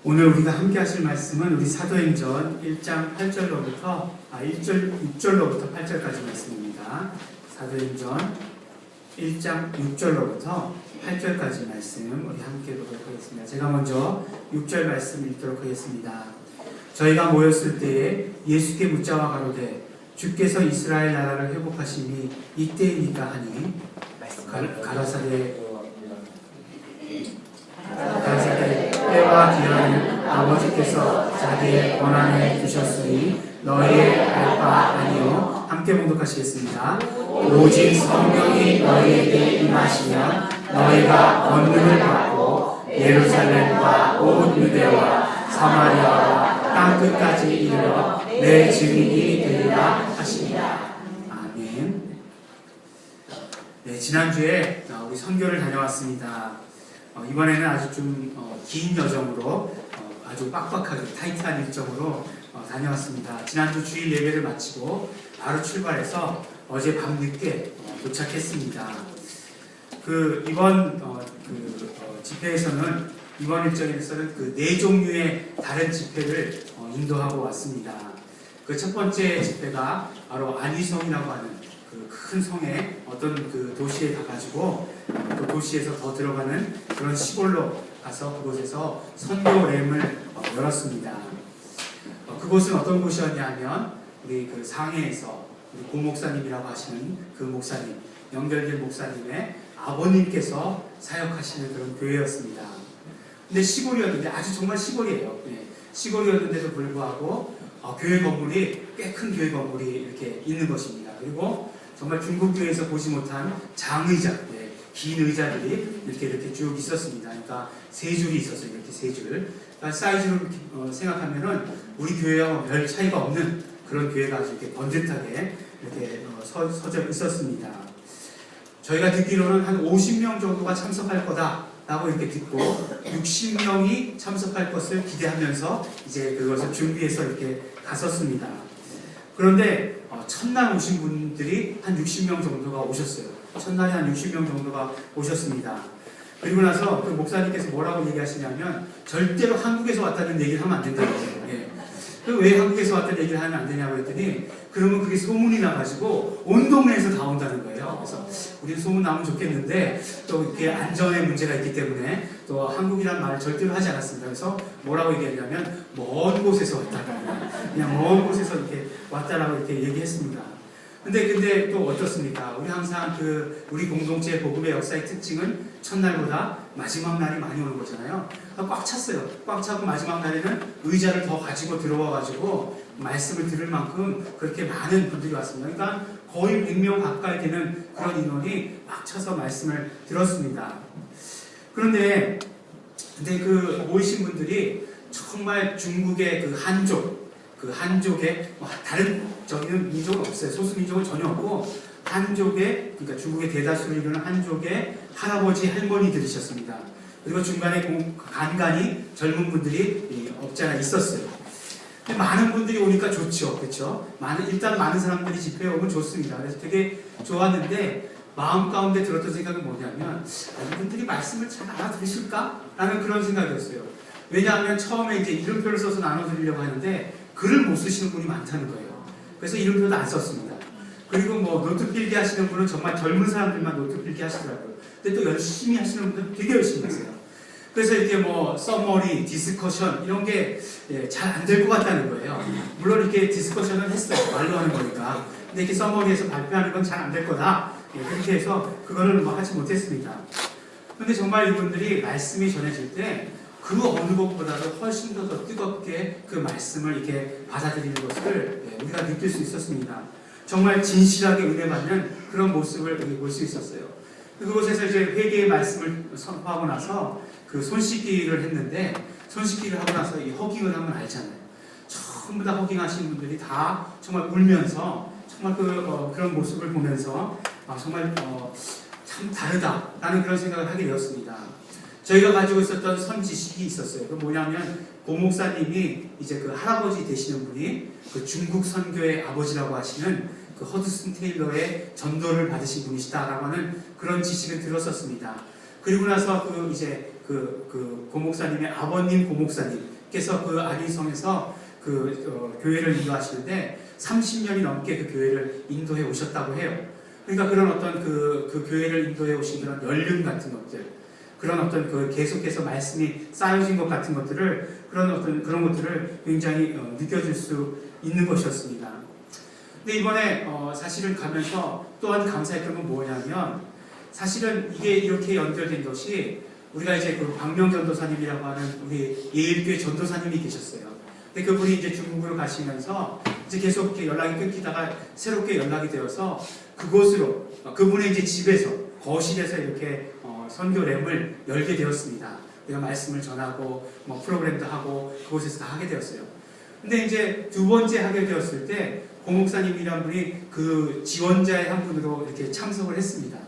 오늘 우리가 함께 하실 말씀은 우리 사도행전 1장 8절로부터 6절로부터 8절까지 말씀입니다. 사도행전 1장 6절로부터 8절까지 말씀 우리 함께 보도록 하겠습니다. 제가 먼저 6절 말씀 읽도록 하겠습니다. 저희가 모였을 때에 예수께 묻자와 가로되 주께서 이스라엘 나라를 회복하심이 이때이니까 하니 가라사대 때와 기한을 아버지께서 자기의 권한에 두셨으니 너희의 알 바 아니요. 함께 봉독하시겠습니다. 오직 성령이 너희에게 임하시면 너희가 권능을 받고 예루살렘과 온 유대와 사마리아와 땅끝까지 이르러 내 증인이 되리라 하시니라. 아멘. 네, 지난주에 우리 선교를 다녀왔습니다. 이번에는 아주 좀 긴 여정으로 아주 빡빡하게 타이트한 일정으로 다녀왔습니다. 지난주 주일 예배를 마치고 바로 출발해서 어제 밤늦게 도착했습니다. 이번 집회에서는 이번 일정에서는 그 4종류의 다른 집회를 인도하고 왔습니다. 그 첫 번째 집회가 바로 안위성이라고 하는 그 큰 성의 어떤 그 도시에 가가지고 그 도시에서 더 들어가는 그런 시골로 가서 그곳에서 선교램을 열었습니다. 그곳은 어떤 곳이었냐면 우리 그 상해에서 우리 고 목사님이라고 하시는 그 목사님, 연결된 목사님의 아버님께서 사역하시는 그런 교회였습니다. 근데 시골이었는데 아주 정말 시골이에요. 네. 시골이었는데도 불구하고 교회 건물이 꽤 큰 교회 건물이 이렇게 있는 것입니다. 그리고 정말 중국 교회에서 보지 못한 장의자, 네, 긴 의자들이 이렇게 쭉 있었습니다. 그러니까 3줄이 있었어요. 이렇게 3줄. 그러니까 사이즈로 생각하면은 우리 교회와 별 차이가 없는 그런 교회가 아주 이렇게 번듯하게 이렇게 서져 있었습니다. 저희가 듣기로는 한 50명 정도가 참석할 거다라고 이렇게 듣고 60명이 참석할 것을 기대하면서 이제 그것을 준비해서 이렇게 갔었습니다. 그런데 첫날 오신 분들이 한 60명 정도가 오셨어요. 첫날에 한 60명 정도가 오셨습니다. 그리고 나서 그 목사님께서 뭐라고 얘기하시냐면 절대로 한국에서 왔다는 얘기를 하면 안 된다고 해요. 예. 왜 한국에서 왔다는 얘기를 하면 안 되냐고 했더니 그러면 그게 소문이 나가지고 온 동네에서 다 온다는 거예요. 그래서 우리 소문 나면 좋겠는데 또 이렇게 안전에 문제가 있기 때문에 또 한국이라는 말을 절대로 하지 않았습니다. 그래서 뭐라고 얘기하냐면 먼 곳에서 왔다고 그냥 먼 곳에서 이렇게 왔다라고 이렇게 얘기했습니다. 근데 또 어떻습니까? 우리 항상 우리 공동체 복음의 역사의 특징은 첫날보다 마지막 날이 많이 오는 거잖아요. 꽉 찼어요. 꽉 차고 마지막 날에는 의자를 더 가지고 들어와가지고 말씀을 들을 만큼 그렇게 많은 분들이 왔습니다. 그러니까 거의 100명 가까이 되는 그런 인원이 꽉 차서 말씀을 들었습니다. 그런데 그 모이신 분들이 정말 중국의 한족의 다른 저기는 민족은 없어요. 소수 민족은 전혀 없고 한족의 그러니까 중국의 대다수를 이루는 한족의 할아버지 할머니들이셨습니다. 그리고 중간에 간간히 젊은 분들이 없지 않아 있었어요. 근데 많은 분들이 오니까 좋죠, 그렇죠? 일단 많은 사람들이 집회에 오면 좋습니다. 그래서 되게 좋았는데 마음 가운데 들었던 생각은 뭐냐면 이분들이 말씀을 잘 알아들으실까? 라는 그런 생각이었어요. 왜냐하면 처음에 이제 이름표를 써서 나눠드리려고 하는데 글을 못 쓰시는 분이 많다는 거예요. 그래서 이름표도 안 썼습니다. 그리고 노트 필기 하시는 분은 정말 젊은 사람들만 노트 필기 하시더라고요. 근데 또 열심히 하시는 분들은 되게 열심히 하세요. 그래서 이렇게 서머리, 디스커션 이런 게 잘 안 될 것 같다는 거예요. 물론 이렇게 디스커션은 했어요. 말로 하는 거니까. 근데 이렇게 서머리에서 발표하는 건 잘 안 될 거다. 그렇게 해서 그거는 하지 못했습니다. 근데 정말 이분들이 말씀이 전해질 때 그 어느 것보다도 훨씬 더 뜨겁게 그 말씀을 이렇게 받아들이는 것을 우리가 느낄 수 있었습니다. 정말 진실하게 은혜 받는 그런 모습을 볼 수 있었어요. 그곳에서 이제 회개의 말씀을 선포하고 나서 그 손 씻기를 했는데 손 씻기를 하고 나서 이 허깅을 하면 알잖아요. 전부 다 허깅하시는 분들이 다 정말 울면서 정말 그런 모습을 보면서 정말 참 다르다라는 그런 생각을 하게 되었습니다. 저희가 가지고 있었던 선지식이 있었어요. 그 뭐냐면 고 목사님이 이제 그 할아버지 되시는 분이 그 중국 선교의 아버지라고 하시는 그 허드슨 테일러의 전도를 받으신 분이시다라고 하는 그런 지식을 들었었습니다. 그리고 나서 고 목사님의 아버님 고 목사님, 목사님께서 그 안희성에서 교회를 인도하시는데 30년이 넘게 그 교회를 인도해 오셨다고 해요. 그러니까 그런 어떤 그 교회를 인도해 오신 그런 연륜 같은 것들, 그런 어떤 계속해서 말씀이 쌓여진 것 같은 것들을 그런 것들을 굉장히 느껴질 수 있는 것이었습니다. 근데 이번에 사실은 가면서 또한 감사했던 건 뭐냐면, 사실은 이게 이렇게 연결된 것이 우리가 이제 그 박명 전도사님이라고 하는 우리 예일교회 전도사님이 계셨어요. 근데 그분이 이제 중국으로 가시면서 이제 계속 이렇게 연락이 끊기다가 새롭게 연락이 되어서 그곳으로 그분의 이제 집에서 거실에서 이렇게 선교램을 열게 되었습니다. 우리가 말씀을 전하고 뭐 프로그램도 하고 그곳에서 다 하게 되었어요. 근데 이제 두 번째 하게 되었을 때 고목사님이란 분이 그 지원자의 한 분으로 이렇게 참석을 했습니다.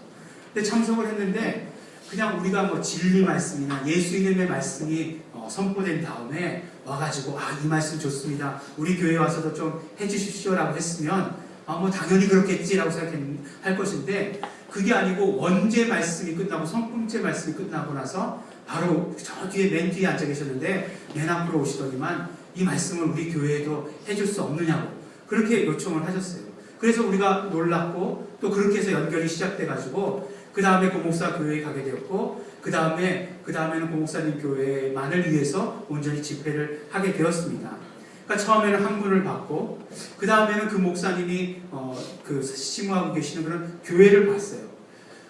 근데 참석을 했는데 그냥 우리가 뭐 진리 말씀이나 예수 이름의 말씀이 선포된 다음에 와가지고 이 말씀 좋습니다. 우리 교회 와서도 좀 해주십시오라고 했으면 뭐 당연히 그렇겠지라고 생각할 것인데, 그게 아니고 원제 말씀이 끝나고 성품제 말씀이 끝나고 나서 바로 저 뒤에 맨 뒤에 앉아 계셨는데 맨 앞으로 오시더니만 이 말씀을 우리 교회에도 해줄 수 없느냐고 그렇게 요청을 하셨어요. 그래서 우리가 놀랐고 또 그렇게 해서 연결이 시작돼가지고 그 다음에 고목사 교회에 가게 되었고 그 다음에는 고목사님 교회만을 위해서 온전히 집회를 하게 되었습니다. 그러니까 처음에는 한 분을 받고 그 다음에는 그 목사님이 그 심호하고 계시는 그런 교회를 봤어요.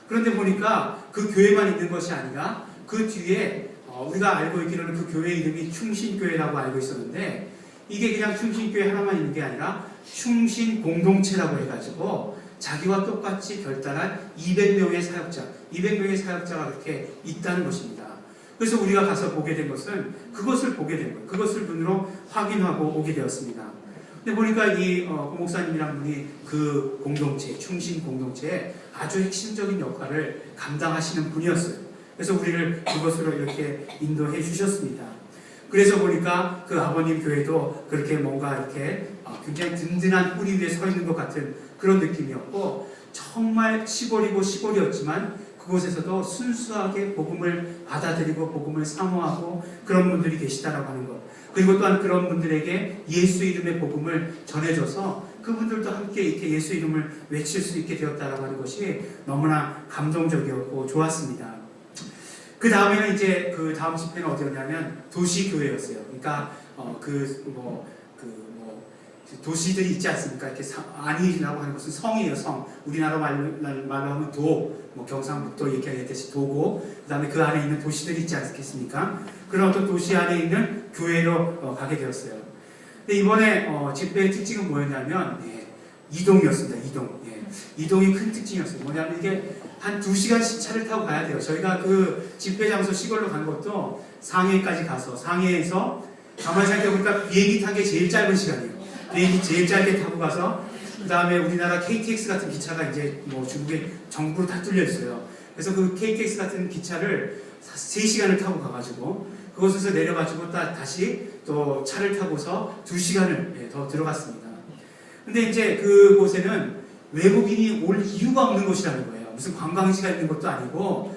그런데 보니까 그 교회만 있는 것이 아니라 그 뒤에 우리가 알고 있기로는 그 교회 이름이 충신교회라고 알고 있었는데, 이게 그냥 충신교회 하나만 있는 게 아니라 충신공동체라고 해가지고 자기와 똑같이 결단한 200명의 사역자가 그렇게 있다는 것입니다. 그래서 우리가 가서 보게 된 것은 그것을 보게 된 거예요. 그것을 눈으로 확인하고 오게 되었습니다. 근데 보니까 이 고목사님이란 분이 그 공동체, 충신 공동체에 아주 핵심적인 역할을 감당하시는 분이었어요. 그래서 우리를 그것으로 이렇게 인도해 주셨습니다. 그래서 보니까 그 아버님 교회도 그렇게 뭔가 이렇게 굉장히 든든한 뿌리 위에 서 있는 것 같은 그런 느낌이었고, 정말 시골이고 시골이었지만 그곳에서도 순수하게 복음을 받아들이고 복음을 사모하고 그런 분들이 계시다라고 하는 것, 그리고 또한 그런 분들에게 예수 이름의 복음을 전해줘서 그분들도 함께 이렇게 예수 이름을 외칠 수 있게 되었다라고 하는 것이 너무나 감동적이었고 좋았습니다. 그 다음에는 이제 그 다음 집회는 어디였냐면 도시교회였어요. 그러니까 도시들이 있지 않습니까? 이렇게 안이라고 하는 것은 성이에요, 성. 우리나라 말로 하면 경상북도 얘기하듯이 도고, 그 다음에 그 안에 있는 도시들이 있지 않겠습니까? 그런 어떤 도시 안에 있는 교회로 가게 되었어요. 근데 이번에 집회의 특징은 뭐였냐면, 이동이었습니다, 이동. 이동이 큰 특징이었어요. 뭐냐면 이게 한 2시간씩 차를 타고 가야 돼요. 저희가 그 집회 장소 시골로 간 것도 상해까지 가서, 상해에서 가만히 생각해보니까 비행기 탄 게 제일 짧은 시간이에요. 비행기 제일 짧게 타고 가서 그 다음에 우리나라 KTX 같은 기차가 이제 중국에 정부로 다 뚫려 있어요. 그래서 그 KTX 같은 기차를 3시간을 타고 가가지고 그곳에서 내려가지고 다시 또 차를 타고서 2시간을 더 들어갔습니다. 근데 이제 그곳에는 외국인이 올 이유가 없는 곳이라는 거예요. 무슨 관광지가 있는 것도 아니고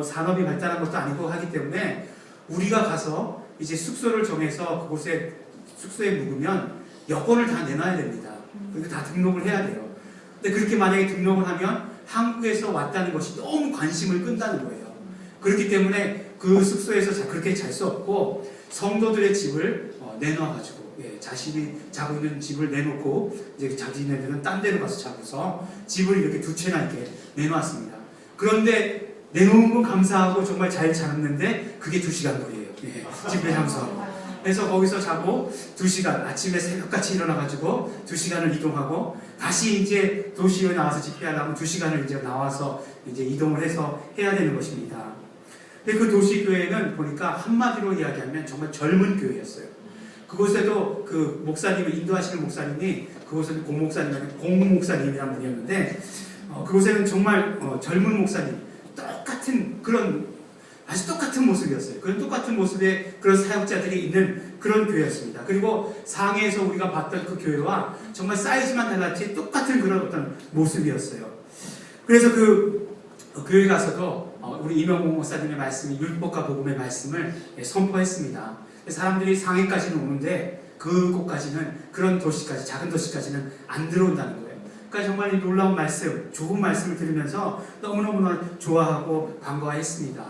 산업이 발달한 것도 아니고 하기 때문에 우리가 가서 이제 숙소를 정해서 그곳에 숙소에 묵으면 여권을 다 내놔야 됩니다. 그리고 다 등록을 해야 돼요. 근데 그렇게 만약에 등록을 하면 한국에서 왔다는 것이 너무 관심을 끈다는 거예요. 그렇기 때문에 그 숙소에서 그렇게 잘 수 없고 성도들의 집을 내놔가지고 자신이 자고 있는 집을 내놓고 이제 자기네들은 딴 데로 가서 자고서 집을 이렇게 2채나 이렇게 내놓았습니다. 그런데 내놓은 건 감사하고 정말 잘 잤는데 그게 2시간 거리예요. 집회 장소. 그래서 거기서 자고 2시간, 아침에 새벽같이 일어나가지고 2시간을 이동하고 다시 이제 도시에 나와서 집회하려면 2시간을 이제 나와서 이제 이동을 해서 해야 되는 것입니다. 근데 그 도시교회는 보니까 한마디로 이야기하면 정말 젊은 교회였어요. 그곳에도 그 목사님을 인도하시는 목사님이 그곳은 공목사님이라는 분이었는데 그곳에는 정말 젊은 목사님, 아주 똑같은 모습이었어요. 그런 똑같은 모습의 그런 사역자들이 있는 그런 교회였습니다. 그리고 상해에서 우리가 봤던 그 교회와 정말 사이즈만 달랐지 똑같은 그런 어떤 모습이었어요. 그래서 그 교회 가서도 우리 이명복 목사님의 말씀이 율법과 복음의 말씀을 선포했습니다. 사람들이 상해까지는 오는데 그곳까지는 그런 도시까지 작은 도시까지는 안 들어온다는 거예요. 그러니까 정말 이 놀라운 말씀, 좋은 말씀을 들으면서 너무너무 좋아하고 반가워했습니다.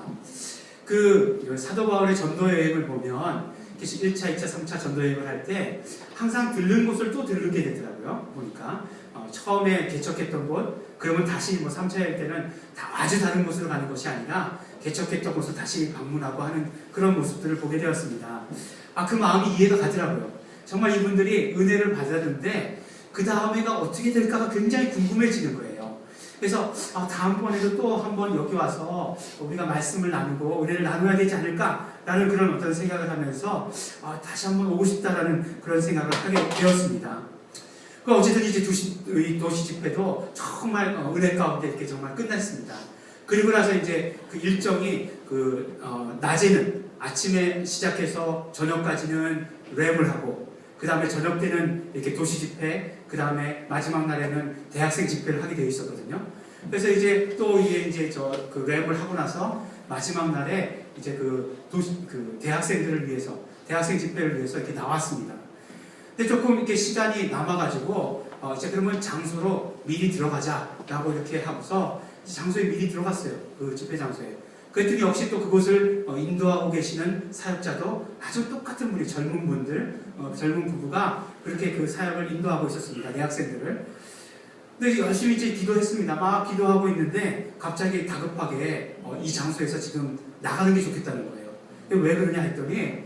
그 사도 바울의 전도 여행을 보면 1차, 2차, 3차 전도 여행을 할 때 항상 들른 곳을 또 들르게 되더라고요. 보니까 처음에 개척했던 곳, 그러면 다시 3차 여행 때는 아주 다른 곳으로 가는 것이 아니라 개척했던 곳을 다시 방문하고 하는 그런 모습들을 보게 되었습니다. 그 마음이 이해가 가더라고요. 정말 이분들이 은혜를 받았는데 그 다음에가 어떻게 될까가 굉장히 궁금해지는 거예요. 그래서 다음번에도 또 한번 여기 와서 우리가 말씀을 나누고 은혜를 나눠야 되지 않을까라는 그런 어떤 생각을 하면서 다시 한번 오고 싶다라는 그런 생각을 하게 되었습니다. 어쨌든 이제 도시 집회도 정말 은혜 가운데 이렇게 정말 끝났습니다. 그리고 나서 이제 그 일정이 낮에는 아침에 시작해서 저녁까지는 랩을 하고 그 다음에 저녁 때는 이렇게 도시 집회, 그 다음에 마지막 날에는 대학생 집회를 하게 되어 있었거든요. 그래서 이제 또 이제 그 랩을 하고 나서 마지막 날에 이제 그 대학생들을 위해서, 대학생 집회를 위해서 이렇게 나왔습니다. 근데 조금 이렇게 시간이 남아가지고, 이제 그러면 장소로 미리 들어가자라고 이렇게 하고서 장소에 미리 들어갔어요. 그 집회 장소에. 그랬더니 역시 또 그곳을 인도하고 계시는 사역자도 아주 똑같은 분이 젊은 분들, 젊은 부부가 그렇게 그 사역을 인도하고 있었습니다. 대학생들을. 근데 열심히 이제 기도했습니다. 막 기도하고 있는데 갑자기 다급하게 이 장소에서 지금 나가는 게 좋겠다는 거예요. 왜 그러냐 했더니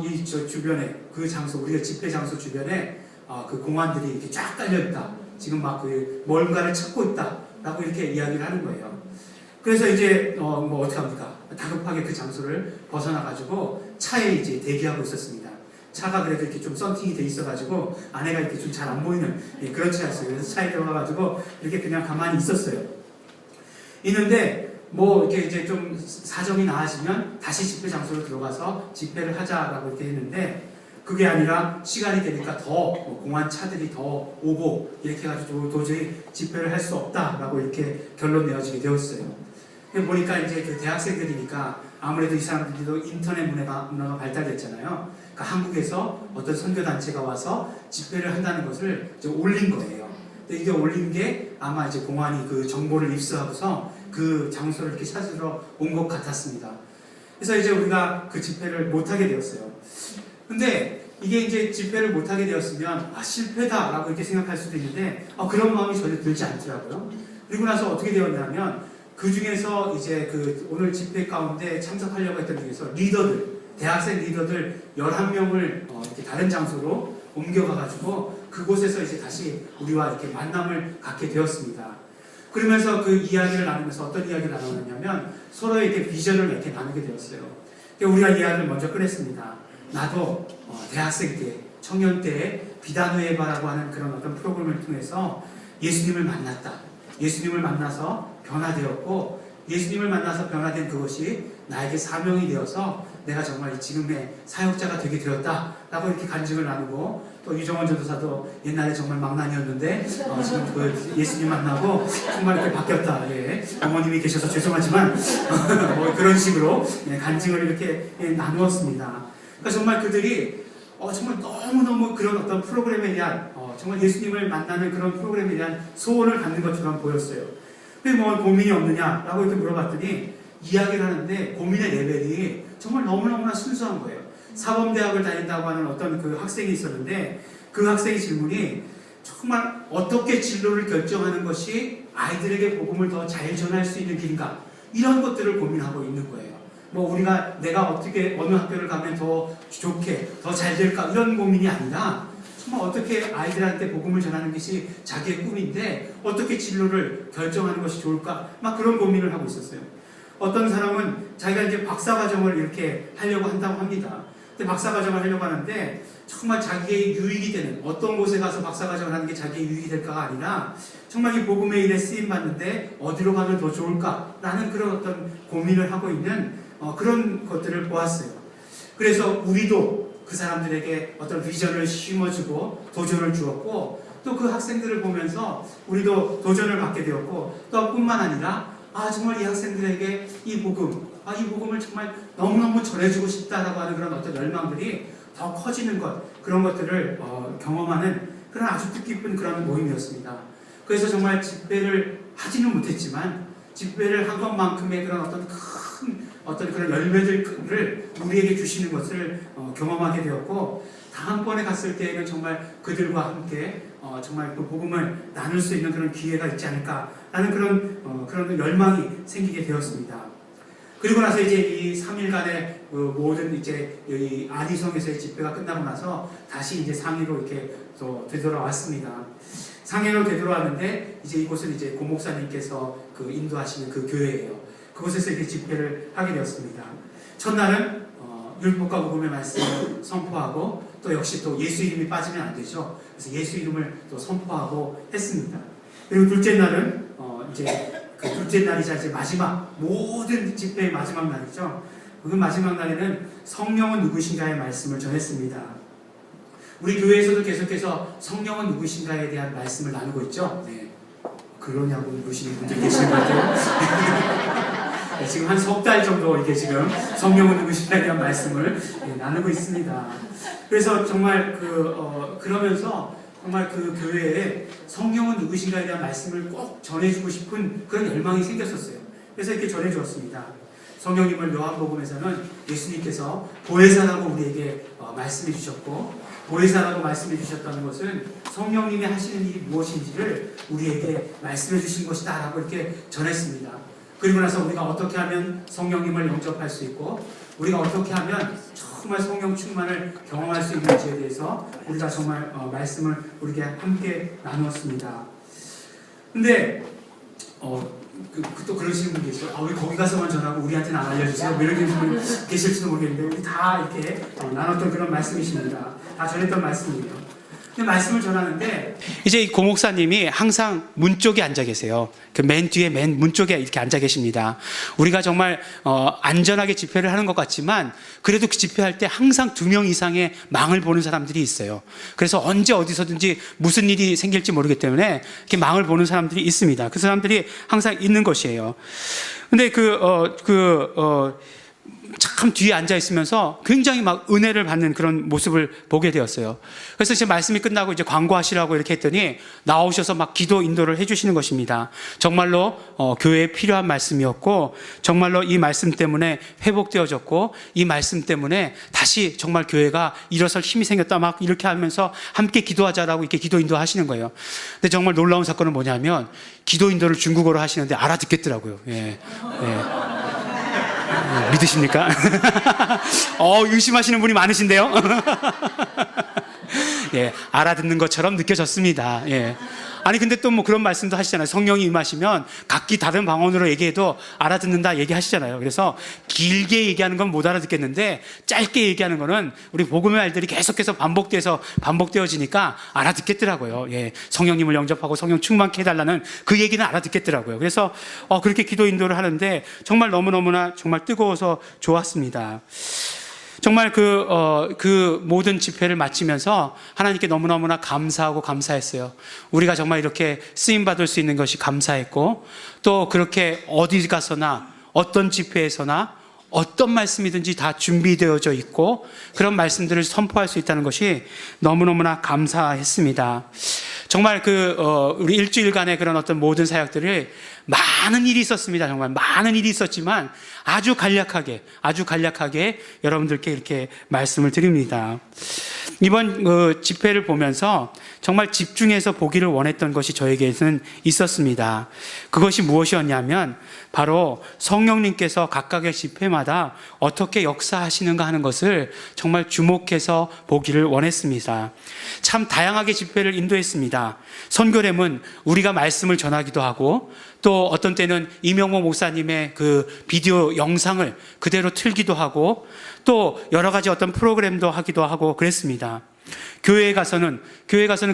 이 주변에 그 장소, 우리가 집회 장소 주변에 그 공안들이 이렇게 쫙 깔려있다. 지금 막 그 뭔가를 찾고 있다라고 이렇게 이야기를 하는 거예요. 그래서 이제 어떻게 합니까? 다급하게 그 장소를 벗어나가지고 차에 이제 대기하고 있었습니다. 차가 그래도 이렇게 좀 썬팅이 돼 있어가지고 안에가 이렇게 좀 잘 안 보이는 그런 차였어요. 그래서 차에 들어가가지고 이렇게 그냥 가만히 있었어요. 있는데 이렇게 이제 좀 사정이 나아지면 다시 집회 장소로 들어가서 집회를 하자라고 이렇게 했는데 그게 아니라 시간이 되니까 더 공안 차들이 더 오고 이렇게 해가지고 도저히 집회를 할 수 없다라고 이렇게 결론 내어지게 되었어요. 보니까 이제 그 대학생들이니까 아무래도 이 사람들도 인터넷 문화가 발달됐잖아요. 그러니까 한국에서 어떤 선교단체가 와서 집회를 한다는 것을 이제 올린 거예요. 근데 이게 올린 게 아마 이제 공안이 그 정보를 입수하고서 그 장소를 이렇게 찾으러 온 것 같았습니다. 그래서 이제 우리가 그 집회를 못하게 되었어요. 근데 이게 이제 집회를 못하게 되었으면 실패다라고 이렇게 생각할 수도 있는데 그런 마음이 전혀 들지 않더라고요. 그리고 나서 어떻게 되었냐면 그 중에서 이제 그 오늘 집회 가운데 참석하려고 했던 중에서 대학생 리더들 11명을 이렇게 다른 장소로 옮겨가가지고 그곳에서 이제 다시 우리와 이렇게 만남을 갖게 되었습니다. 그러면서 그 이야기를 나누면서 어떤 이야기를 나누느냐면 서로의 이렇게 비전을 이렇게 나누게 되었어요. 우리가 이야기를 먼저 꺼냈습니다. 나도 대학생 때, 청년 때에 비단우에바라고 하는 그런 어떤 프로그램을 통해서 예수님을 만났다. 예수님을 만나서 변화되었고 예수님을 만나서 변화된 그것이 나에게 사명이 되어서 내가 정말 지금의 사역자가 되게 되었다라고 이렇게 간증을 나누고 또 유정원 전도사도 옛날에 정말 망난이었는데 지금 그 예수님 만나고 정말 이렇게 바뀌었다. 어머님이 계셔서 죄송하지만 그런 식으로 간증을 이렇게 나누었습니다. 그러니까 정말 그들이 정말 너무너무 그런 어떤 프로그램에 대한 정말 예수님을 만나는 그런 프로그램에 대한 소원을 갖는 것처럼 보였어요. 근데 고민이 없느냐라고 이렇게 물어봤더니 이야기를 하는데 고민의 레벨이 정말 너무너무나 순수한 거예요. 사범대학을 다닌다고 하는 어떤 그 학생이 있었는데 그 학생의 질문이 정말 어떻게 진로를 결정하는 것이 아이들에게 복음을 더 잘 전할 수 있는 길인가 이런 것들을 고민하고 있는 거예요. 내가 어떻게 어느 학교를 가면 더 좋게 더 잘 될까 이런 고민이 아니라 정말 어떻게 아이들한테 복음을 전하는 것이 자기의 꿈인데 어떻게 진로를 결정하는 것이 좋을까 막 그런 고민을 하고 있었어요. 어떤 사람은 자기가 이제 박사과정을 이렇게 하려고 한다고 합니다. 근데 박사과정을 하려고 하는데 정말 자기의 유익이 되는 어떤 곳에 가서 박사과정을 하는 게 자기의 유익이 될까가 아니라 정말 이 복음의 일에 쓰임받는데 어디로 가면 더 좋을까라는 그런 어떤 고민을 하고 있는 그런 것들을 보았어요. 그래서 우리도 그 사람들에게 어떤 비전을 심어주고 도전을 주었고 또 그 학생들을 보면서 우리도 도전을 받게 되었고 또 뿐만 아니라 정말 이 학생들에게 이 복음 이 복음을 정말 너무너무 전해주고 싶다라고 하는 그런 어떤 열망들이 더 커지는 것, 그런 것들을 경험하는 그런 아주 뜻깊은 그런 모임이었습니다. 그래서 정말 집회를 하지는 못했지만 집회를 한 것만큼의 그런 어떤 그런 열매들을 우리에게 주시는 것을 경험하게 되었고, 다음번에 갔을 때에는 정말 그들과 함께 정말 그 복음을 나눌 수 있는 그런 기회가 있지 않을까라는 그런 열망이 생기게 되었습니다. 그리고 나서 이제 이 3일간의 모든 이제 이 아리성에서의 집회가 끝나고 나서 다시 이제 상해로 이렇게 또 되돌아왔습니다. 상해로 되돌아왔는데 이제 이곳은 이제 고 목사님께서 그 인도하시는 그 교회예요. 그곳에서 이렇게 집회를 하게 되었습니다. 첫날은 율법과 복음의 말씀을 선포하고, 또 역시 또 예수 이름이 빠지면 안 되죠. 그래서 예수 이름을 또 선포하고 했습니다. 그리고 둘째 날은 이제 그 둘째 날이자 이제 마지막, 모든 집회의 마지막 날이죠. 그 마지막 날에는 성령은 누구신가의 말씀을 전했습니다. 우리 교회에서도 계속해서 성령은 누구신가에 대한 말씀을 나누고 있죠. 네. 그러냐고 물으시는 분들이 계시는 것 같아요. 네, 지금 한 석 달 정도 이게 지금 성령은 누구신가에 대한 말씀을 나누고 있습니다. 그래서 정말 그러면서 정말 그 교회에 성령은 누구신가에 대한 말씀을 꼭 전해주고 싶은 그런 열망이 생겼었어요. 그래서 이렇게 전해주었습니다. 성령님을 요한복음에서는 예수님께서 보혜사라고 우리에게 말씀해 주셨고, 보혜사라고 말씀해 주셨다는 것은 성령님이 하시는 일이 무엇인지를 우리에게 말씀해 주신 것이다 라고 이렇게 전했습니다. 그리고 나서 우리가 어떻게 하면 성령님을 영접할 수 있고, 우리가 어떻게 하면 정말 성령 충만을 경험할 수 있는지에 대해서 우리가 정말 말씀을 우리에게 함께 나누었습니다. 근데 또 그러시는 분 계시죠. 왜 거기 가서만 전하고 우리한테는 안 알려주세요? 뭐 이런 분 계실지도 모르겠는데, 우리 다 이렇게 나눴던 그런 말씀이십니다. 다 전했던 말씀이에요. 말씀을 전하는데, 이제 이 고 목사님이 항상 문 쪽에 앉아 계세요. 그 맨 뒤에 맨 문 쪽에 이렇게 앉아 계십니다. 우리가 정말 안전하게 집회를 하는 것 같지만, 그래도 그 집회할 때 항상 2명 이상의 망을 보는 사람들이 있어요. 그래서 언제 어디서든지 무슨 일이 생길지 모르기 때문에 이렇게 망을 보는 사람들이 있습니다. 그 사람들이 항상 있는 것이에요. 근데 참 뒤에 앉아 있으면서 굉장히 막 은혜를 받는 그런 모습을 보게 되었어요. 그래서 이제 말씀이 끝나고 이제 광고하시라고 이렇게 했더니 나오셔서 막 기도 인도를 해주시는 것입니다. 정말로 교회에 필요한 말씀이었고, 정말로 이 말씀 때문에 회복되어졌고, 이 말씀 때문에 다시 정말 교회가 일어설 힘이 생겼다, 막 이렇게 하면서 함께 기도하자라고 이렇게 기도 인도하시는 거예요. 근데 정말 놀라운 사건은 뭐냐면, 기도 인도를 중국어로 하시는데 알아듣겠더라고요. 예. 믿으십니까? 의심하시는 분이 많으신데요? 예, 알아듣는 것처럼 느껴졌습니다. 예. 아니, 근데 또 뭐 그런 말씀도 하시잖아요. 성령이 임하시면 각기 다른 방언으로 얘기해도 알아듣는다 얘기하시잖아요. 그래서 길게 얘기하는 건 못 알아듣겠는데, 짧게 얘기하는 거는 우리 복음의 말들이 계속해서 반복되어지니까 알아듣겠더라고요. 예. 성령님을 영접하고 성령 충만케 해달라는 그 얘기는 알아듣겠더라고요. 그래서 그렇게 기도 인도를 하는데 정말 너무너무나 정말 뜨거워서 좋았습니다. 정말 그 모든 집회를 마치면서 하나님께 너무너무나 감사하고 감사했어요. 우리가 정말 이렇게 쓰임받을 수 있는 것이 감사했고, 또 그렇게 어디 가서나 어떤 집회에서나 어떤 말씀이든지 다 준비되어져 있고, 그런 말씀들을 선포할 수 있다는 것이 너무너무나 감사했습니다. 정말 우리 일주일간의 그런 어떤 모든 사역들을 많은 일이 있었습니다. 정말 많은 일이 있었지만 아주 간략하게 여러분들께 이렇게 말씀을 드립니다. 이번 집회를 보면서 정말 집중해서 보기를 원했던 것이 저에게는 있었습니다. 그것이 무엇이었냐면 바로 성령님께서 각각의 집회마다 어떻게 역사하시는가 하는 것을 정말 주목해서 보기를 원했습니다. 참 다양하게 집회를 인도했습니다. 선교렘은 우리가 말씀을 전하기도 하고, 또 어떤 때는 이명호 목사님의 그 비디오 영상을 그대로 틀기도 하고, 또 여러 가지 어떤 프로그램도 하기도 하고 그랬습니다. 교회에 가서는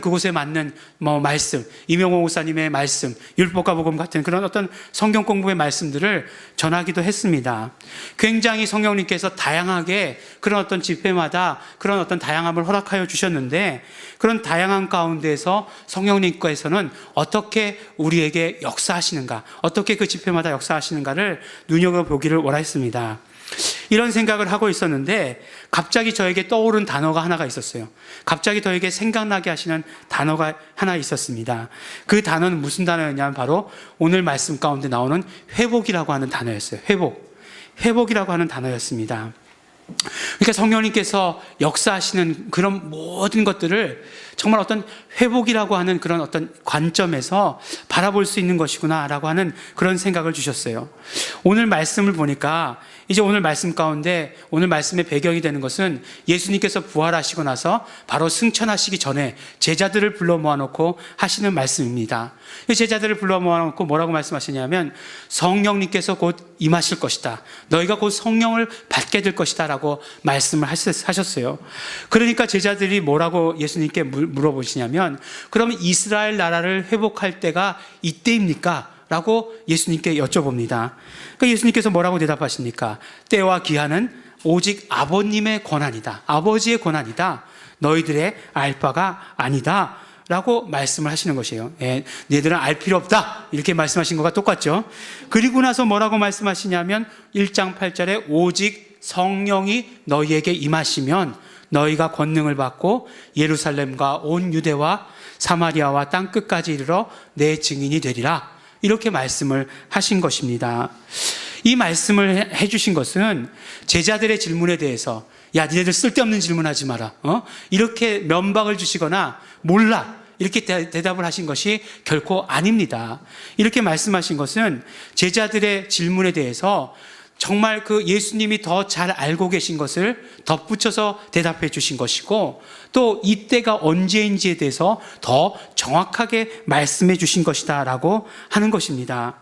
그곳에 맞는 말씀, 이명호 목사님의 말씀, 율법과 복음 같은 그런 어떤 성경 공부의 말씀들을 전하기도 했습니다. 굉장히 성령님께서 다양하게 그런 어떤 집회마다 그런 어떤 다양함을 허락하여 주셨는데, 그런 다양한 가운데서 성령님께서는 어떻게 우리에게 역사하시는가, 어떻게 그 집회마다 역사하시는가를 눈여겨보기를 원했습니다. 이런 생각을 하고 있었는데 갑자기 저에게 떠오른 단어가 하나가 있었어요. 갑자기 저에게 생각나게 하시는 단어가 하나 있었습니다. 그 단어는 무슨 단어였냐면 바로 오늘 말씀 가운데 나오는 회복이라고 하는 단어였어요. 회복이라고 하는 단어였습니다. 그러니까 성령님께서 역사하시는 그런 모든 것들을 정말 어떤 회복이라고 하는 그런 어떤 관점에서 바라볼 수 있는 것이구나라고 하는 그런 생각을 주셨어요. 오늘 말씀을 보니까 이제 오늘 말씀 가운데 오늘 말씀의 배경이 되는 것은 예수님께서 부활하시고 나서 바로 승천하시기 전에 제자들을 불러 모아놓고 하시는 말씀입니다. 이 제자들을 불러 모아놓고 뭐라고 말씀하시냐면 성령님께서 곧 임하실 것이다. 너희가 곧 성령을 받게 될 것이다 라고 말씀을 하셨어요. 그러니까 제자들이 뭐라고 예수님께 물어보시냐면 그러면 이스라엘 나라를 회복할 때가 이때입니까? 라고 예수님께 여쭤봅니다. 그러니까 예수님께서 뭐라고 대답하십니까? 때와 기한은 오직 아버님의 권한이다. 아버지의 권한이다. 너희들의 알 바가 아니다. 라고 말씀을 하시는 것이에요. 너희들은 알 필요 없다. 이렇게 말씀하신 것과 똑같죠. 그리고 나서 뭐라고 말씀하시냐면 1장 8절에 오직 성령이 너희에게 임하시면 너희가 권능을 받고 예루살렘과 온 유대와 사마리아와 땅끝까지 이르러 내 증인이 되리라. 이렇게 말씀을 하신 것입니다. 이 말씀을 해주신 것은 제자들의 질문에 대해서 야 니네들 쓸데없는 질문하지 마라 이렇게 면박을 주시거나 몰라 이렇게 대답을 하신 것이 결코 아닙니다. 이렇게 말씀하신 것은 제자들의 질문에 대해서 정말 그 예수님이 더 잘 알고 계신 것을 덧붙여서 대답해 주신 것이고 또 이때가 언제인지에 대해서 더 정확하게 말씀해 주신 것이다 라고 하는 것입니다.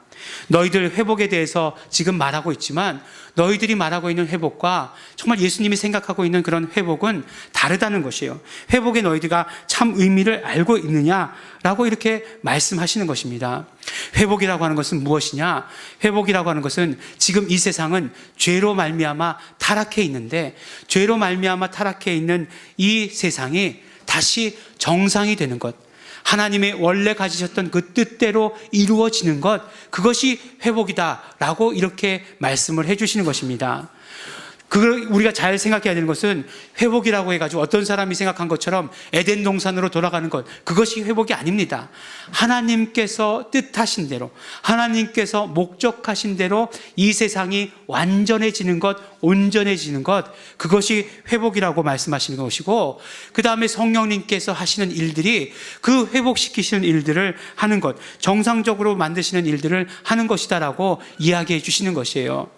너희들 회복에 대해서 지금 말하고 있지만 너희들이 말하고 있는 회복과 정말 예수님이 생각하고 있는 그런 회복은 다르다는 것이에요. 회복에 너희들가 참 의미를 알고 있느냐라고 이렇게 말씀하시는 것입니다. 회복이라고 하는 것은 무엇이냐? 회복이라고 하는 것은 지금 이 세상은 죄로 말미암아 타락해 있는데 죄로 말미암아 타락해 있는 이 세상이 다시 정상이 되는 것, 하나님의 원래 가지셨던 그 뜻대로 이루어지는 것, 그것이 회복이다라고 이렇게 말씀을 해주시는 것입니다. 그걸 우리가 잘 생각해야 되는 것은 회복이라고 해가지고 어떤 사람이 생각한 것처럼 에덴 동산으로 돌아가는 것, 그것이 회복이 아닙니다. 하나님께서 뜻하신 대로, 하나님께서 목적하신 대로 이 세상이 완전해지는 것, 온전해지는 것, 그것이 회복이라고 말씀하시는 것이고, 그 다음에 성령님께서 하시는 일들이 그 회복시키시는 일들을 하는 것, 정상적으로 만드시는 일들을 하는 것이다라고 이야기해 주시는 것이에요.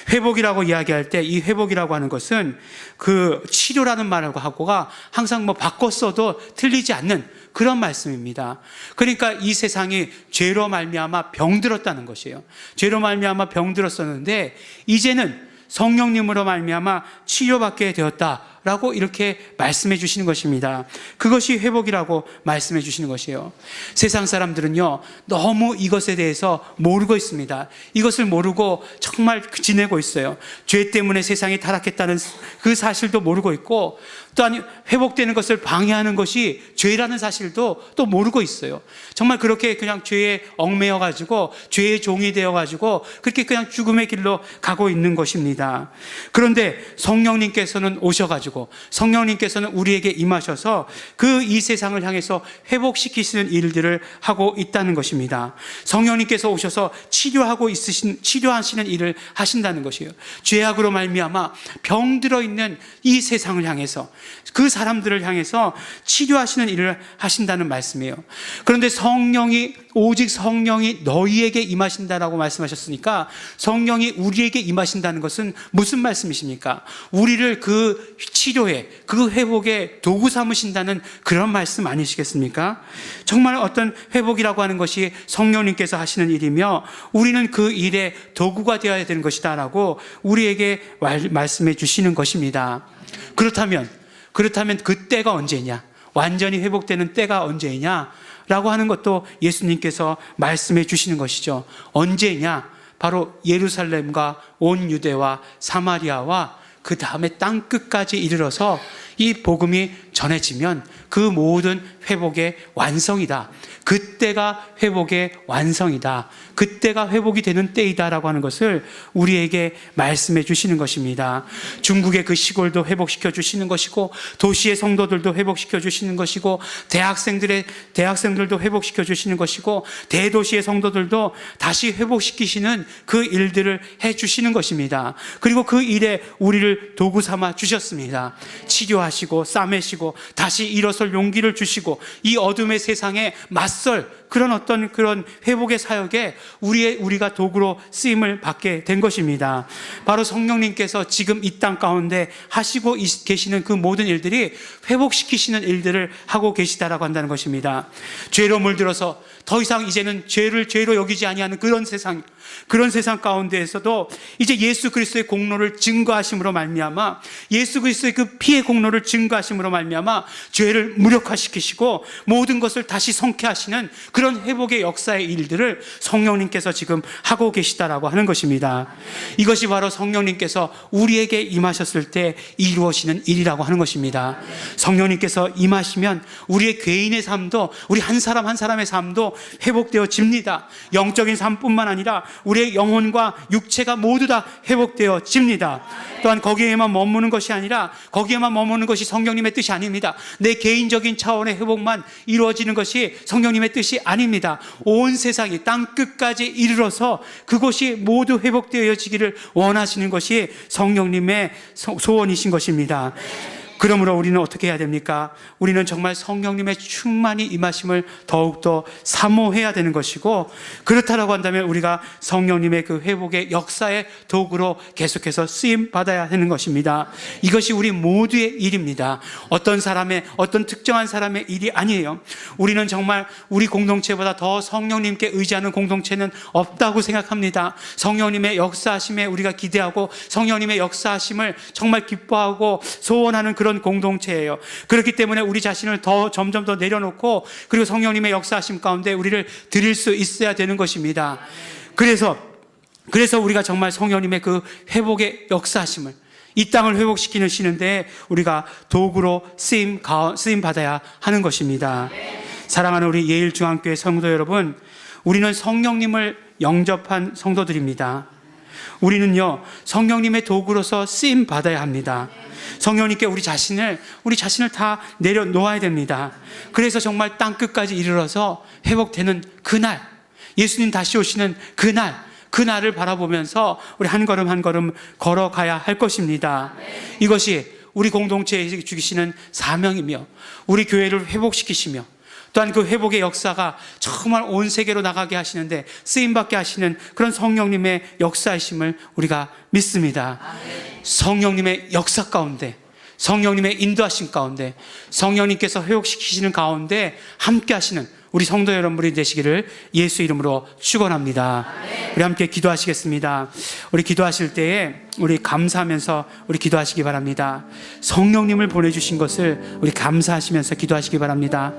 회복이라고 이야기할 때 이 회복이라고 하는 것은 그 치료라는 말하고 하고가 항상 바꿔 써도 틀리지 않는 그런 말씀입니다. 그러니까 이 세상이 죄로 말미암아 병들었다는 것이에요. 죄로 말미암아 병들었었는데 이제는 성령님으로 말미암아 치료받게 되었다라고 이렇게 말씀해 주시는 것입니다. 그것이 회복이라고 말씀해 주시는 것이에요. 세상 사람들은요 너무 이것에 대해서 모르고 있습니다. 이것을 모르고 정말 지내고 있어요. 죄 때문에 세상이 타락했다는 그 사실도 모르고 있고, 또 아니 회복되는 것을 방해하는 것이 죄라는 사실도 또 모르고 있어요. 정말 그렇게 그냥 죄에 얽매여 가지고 죄의 종이 되어 가지고 그렇게 그냥 죽음의 길로 가고 있는 것입니다. 그런데 성령님께서는 오셔 가지고 성령님께서는 우리에게 임하셔서 그 이 세상을 향해서 회복시키시는 일들을 하고 있다는 것입니다. 성령님께서 오셔서 치료하시는 일을 하신다는 것이에요. 죄악으로 말미암아 병들어 있는 이 세상을 향해서, 그 사람들을 향해서 치료하시는 일을 하신다는 말씀이에요. 그런데 오직 성령이 너희에게 임하신다라고 말씀하셨으니까 성령이 우리에게 임하신다는 것은 무슨 말씀이십니까? 우리를 그 치료에, 그 회복에 도구 삼으신다는 그런 말씀 아니시겠습니까? 정말 어떤 회복이라고 하는 것이 성령님께서 하시는 일이며 우리는 그 일에 도구가 되어야 되는 것이다라고 우리에게 말씀해 주시는 것입니다. 그렇다면 그렇다면 그 때가 언제냐? 완전히 회복되는 때가 언제냐? 라고 하는 것도 예수님께서 말씀해 주시는 것이죠. 언제냐? 바로 예루살렘과 온 유대와 사마리아와 그 다음에 땅끝까지 이르러서 이 복음이 전해지면 그 모든 회복의 완성이다. 그때가 회복의 완성이다. 그때가 회복이 되는 때이다라고 하는 것을 우리에게 말씀해 주시는 것입니다. 중국의 그 시골도 회복시켜 주시는 것이고, 도시의 성도들도 회복시켜 주시는 것이고, 대학생들도 회복시켜 주시는 것이고, 대도시의 성도들도 다시 회복시키시는 그 일들을 해 주시는 것입니다. 그리고 그 일에 우리를 도구 삼아 주셨습니다. 치료하시고 싸매시고 다시 일어설 용기를 주시고, 이 어둠의 세상에 맞설 그런 회복의 사역에 우리가 도구로 쓰임을 받게 된 것입니다. 바로 성령님께서 지금 이 땅 가운데 하시고 계시는 그 모든 일들이 회복시키시는 일들을 하고 계시다라고 한다는 것입니다. 죄로 물들어서 더 이상 이제는 죄를 죄로 여기지 아니하는 그런 세상 가운데에서도 이제 예수 그리스도의 공로를 증거하심으로 말미암아, 예수 그리스도의 그 피의 공로를 증거하심으로 말미암아 죄를 무력화시키시고 모든 것을 다시 성케하시는 그런 회복의 역사의 일들을 성령님께서 지금 하고 계시다라고 하는 것입니다. 이것이 바로 성령님께서 우리에게 임하셨을 때 이루어지는 일이라고 하는 것입니다. 성령님께서 임하시면 우리의 개인의 삶도, 우리 한 사람 한 사람의 삶도 회복되어집니다. 영적인 삶뿐만 아니라 우리의 영혼과 육체가 모두 다 회복되어집니다. 또한 거기에만 머무는 것이 아니라, 거기에만 머무는 것이 성령님의 뜻이 아닙니다. 내 개인적인 차원의 회복만 이루어지는 것이 성령님의 뜻이 아닙니다. 온 세상이 땅끝까지 이르러서 그곳이 모두 회복되어지기를 원하시는 것이 성령님의 소원이신 것입니다. 그러므로 우리는 어떻게 해야 됩니까? 우리는 정말 성령님의 충만히 임하심을 더욱더 사모해야 되는 것이고, 그렇다라고 한다면 우리가 성령님의 그 회복의 역사의 도구로 계속해서 쓰임 받아야 하는 것입니다. 이것이 우리 모두의 일입니다. 어떤 특정한 사람의 일이 아니에요. 우리는 정말 우리 공동체보다 더 성령님께 의지하는 공동체는 없다고 생각합니다. 성령님의 역사하심에 우리가 기대하고 성령님의 역사하심을 정말 기뻐하고 소원하는 그런 공동체예요. 그렇기 때문에 우리 자신을 점점 더 내려놓고, 그리고 성령님의 역사하심 가운데 우리를 드릴 수 있어야 되는 것입니다. 그래서 우리가 정말 성령님의 그 회복의 역사하심을, 이 땅을 회복시키시는데 우리가 도구로 쓰임 받아야 하는 것입니다. 사랑하는 우리 예일중앙교회 성도 여러분, 우리는 성령님을 영접한 성도들입니다. 우리는요, 성령님의 도구로서 쓰임 받아야 합니다. 성령님께 우리 자신을 다 내려놓아야 됩니다. 그래서 정말 땅끝까지 이르러서 회복되는 그날, 예수님 다시 오시는 그날을 바라보면서 우리 한 걸음 한 걸음 걸어가야 할 것입니다. 이것이 우리 공동체에 주시는 사명이며, 우리 교회를 회복시키시며, 또한 그 회복의 역사가 정말 온 세계로 나가게 하시는데 쓰임받게 하시는 그런 성령님의 역사이심을 우리가 믿습니다. 성령님의 역사 가운데, 성령님의 인도하심 가운데, 성령님께서 회복시키시는 가운데 함께 하시는 우리 성도 여러분들이 되시기를 예수 이름으로 축원합니다. 우리 함께 기도하시겠습니다. 우리 기도하실 때에 우리 감사하면서 우리 기도하시기 바랍니다. 성령님을 보내주신 것을 우리 감사하시면서 기도하시기 바랍니다.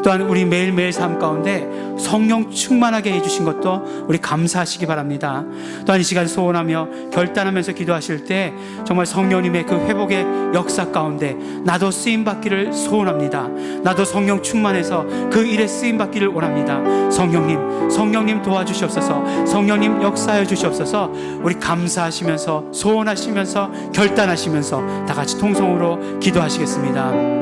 또한 우리 매일매일 삶 가운데 성령 충만하게 해주신 것도 우리 감사하시기 바랍니다. 또한 이 시간 소원하며 결단하면서 기도하실 때 정말 성령님의 그 회복의 역사 가운데 나도 쓰임받기를 소원합니다. 나도 성령 충만해서 그 일에 쓰임받기를 원합니다. 성령님 도와주시옵소서. 성령님 역사해 주시옵소서. 우리 감사하시면서 소원하시면서 결단하시면서 다 같이 통성으로 기도하시겠습니다.